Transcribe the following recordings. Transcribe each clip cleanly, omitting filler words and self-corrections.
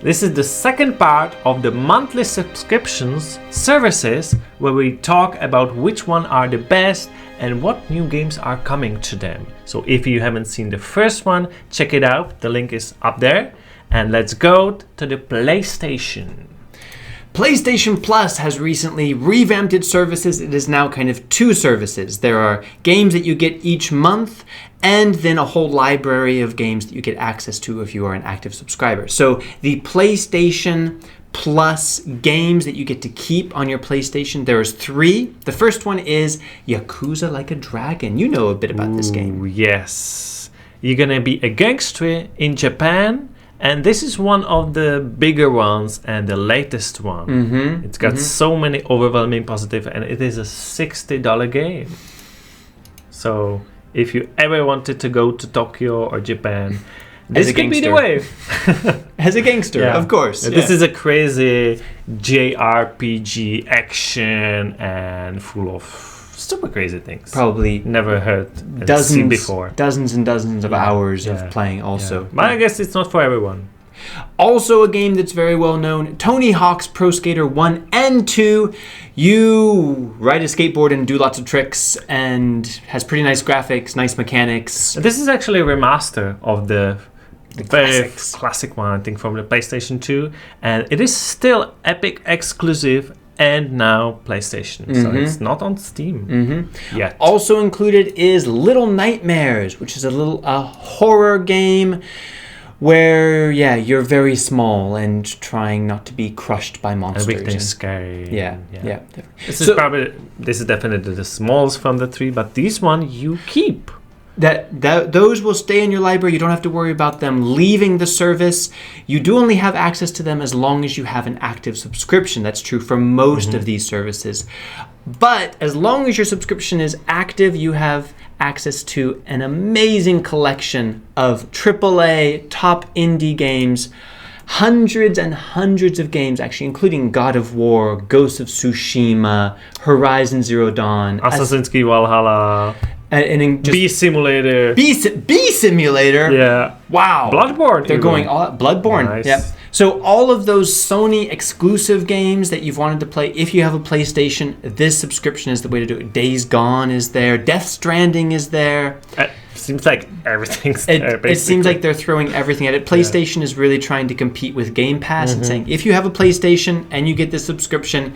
This is the second part of the monthly subscriptions services where we talk about which one are the best and what new games are coming to them. So if you haven't seen the first one, check it out. The link is up there. And let's go to the PlayStation. PlayStation Plus has recently revamped its services. It is now kind of two services. There are games that you get each month, and then a whole library of games that you get access to if you are an active subscriber. So the PlayStation Plus games that you get to keep on your PlayStation, there's 3. The first one is Yakuza Like a Dragon. You know a bit about this game. Yes. You're gonna be a gangster in Japan. And this is one of the bigger ones and the latest one. It's got so many overwhelming positive, and it is a $60 game. So if you ever wanted to go to Tokyo or Japan, this could be the way. As a gangster, of course. This is a crazy JRPG action and full of super crazy things. Probably never heard seen before. Dozens and dozens of hours of playing also. But I guess it's not for everyone. Also a game that's very well known, Tony Hawk's Pro Skater 1 and 2. You ride a skateboard and do lots of tricks and has pretty nice graphics, nice mechanics. This is actually a remaster of the very classic one, I think, from the PlayStation 2. And it is still Epic exclusive and now PlayStation. So it's not on Steam yet. Also included is Little Nightmares, which is a horror game where, you're very small and trying not to be crushed by monsters. Everything's scary. Yeah. This is definitely the smallest from the 3, but this one you keep. Those will stay in your library. You don't have to worry about them leaving the service. You do only have access to them as long as you have an active subscription. That's true for most of these services. But as long as your subscription is active, you have access to an amazing collection of AAA top indie games. Hundreds and hundreds of games, actually, including God of War, Ghost of Tsushima, Horizon Zero Dawn, Assassin's Creed Valhalla, and Bee Simulator. Bee Simulator? Yeah. Wow. Bloodborne. They're going all Bloodborne. Nice. Yep. So all of those Sony exclusive games that you've wanted to play, if you have a PlayStation, this subscription is the way to do it. Days Gone is there. Death Stranding is there. Seems like everything's there, It seems like they're throwing everything at it. PlayStation is really trying to compete with Game Pass and saying, if you have a PlayStation and you get this subscription,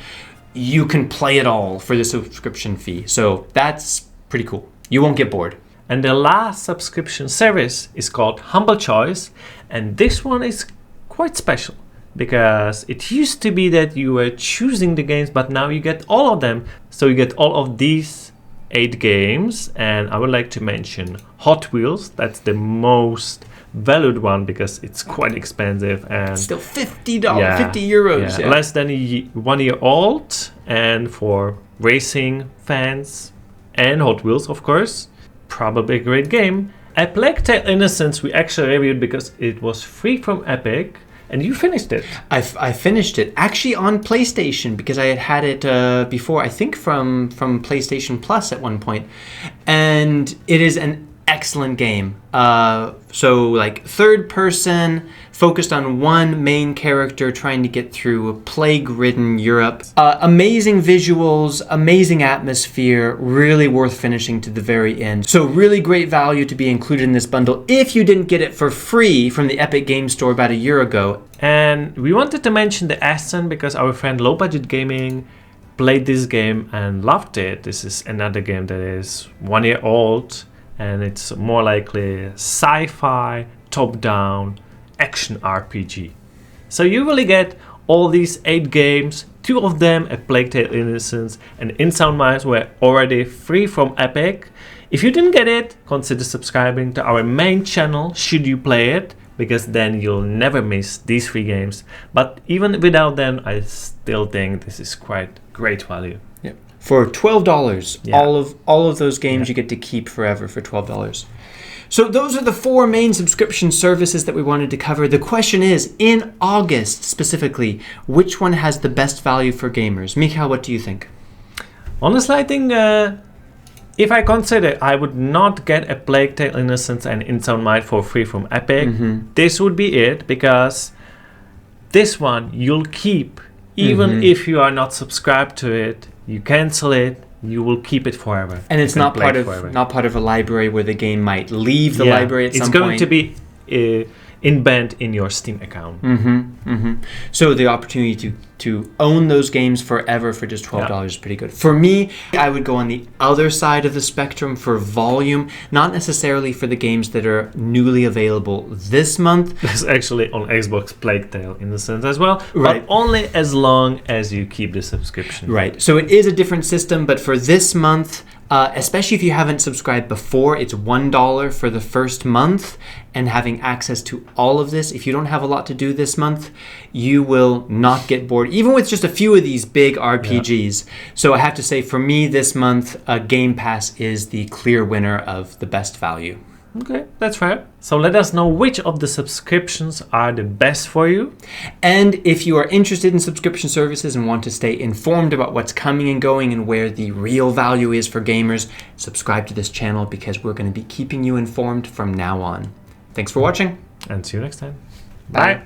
you can play it all for the subscription fee. So that's pretty cool. You won't get bored. And the last subscription service is called Humble Choice. And this one is quite special because it used to be that you were choosing the games, but now you get all of them. So you get all of these 8 games. And I would like to mention Hot Wheels. That's the most valued one because it's quite expensive and still $50, 50 euros. Yeah. Less than 1 year old. And for racing fans and Hot Wheels, of course, probably a great game. A Plague Tale Innocence we actually reviewed because it was free from Epic, and you finished it. I finished it actually on PlayStation because I had it before, I think from PlayStation Plus at one point, and it is an excellent game. So like third person, focused on one main character trying to get through a plague-ridden Europe. Amazing visuals, amazing atmosphere, really worth finishing to the very end. So really great value to be included in this bundle if you didn't get it for free from the Epic Games Store about a year ago. And we wanted to mention the Ascent because our friend Low Budget Gaming played this game and loved it. This is another game that is 1 year old, and it's more likely sci-fi, top-down, action RPG. So you really get all these 8 games. 2 of them, A Plague Tale Innocence and In Sound Minds, were already free from Epic. If you didn't get it, consider subscribing to our main channel should you play it, because then you'll never miss these 3 games. But even without them, I still think this is quite great value. Yeah. For $12, all of those games you get to keep forever for $12. So those are the 4 main subscription services that we wanted to cover. The question is, in August specifically, which one has the best value for gamers? Mikhail, what do you think? Honestly, I think if I consider I would not get A Plague Tale Innocence and In Sound Mind for free from Epic, this would be it, because this one you'll keep, even if you are not subscribed to it. You cancel it, you will keep it forever. And it's not part of a library where the game might leave the library at some point. It's going to be inbent in your Steam account. So the opportunity to own those games forever for just $12 is pretty good. For me, I would go on the other side of the spectrum for volume, not necessarily for the games that are newly available this month. There's actually on Xbox Plague Tale in the sense as well, right. But only as long as you keep the subscription. Right. So it is a different system, but for this month, especially if you haven't subscribed before, it's $1 for the first month, and having access to all of this. If you don't have a lot to do this month, you will not get bored, even with just a few of these big RPGs. So I have to say, for me this month, Game Pass is the clear winner of the best value. Okay, that's fair. So let us know which of the subscriptions are the best for you. And if you are interested in subscription services and want to stay informed about what's coming and going and where the real value is for gamers, subscribe to this channel, because we're going to be keeping you informed from now on. Thanks for watching. And see you next time. Bye. Bye.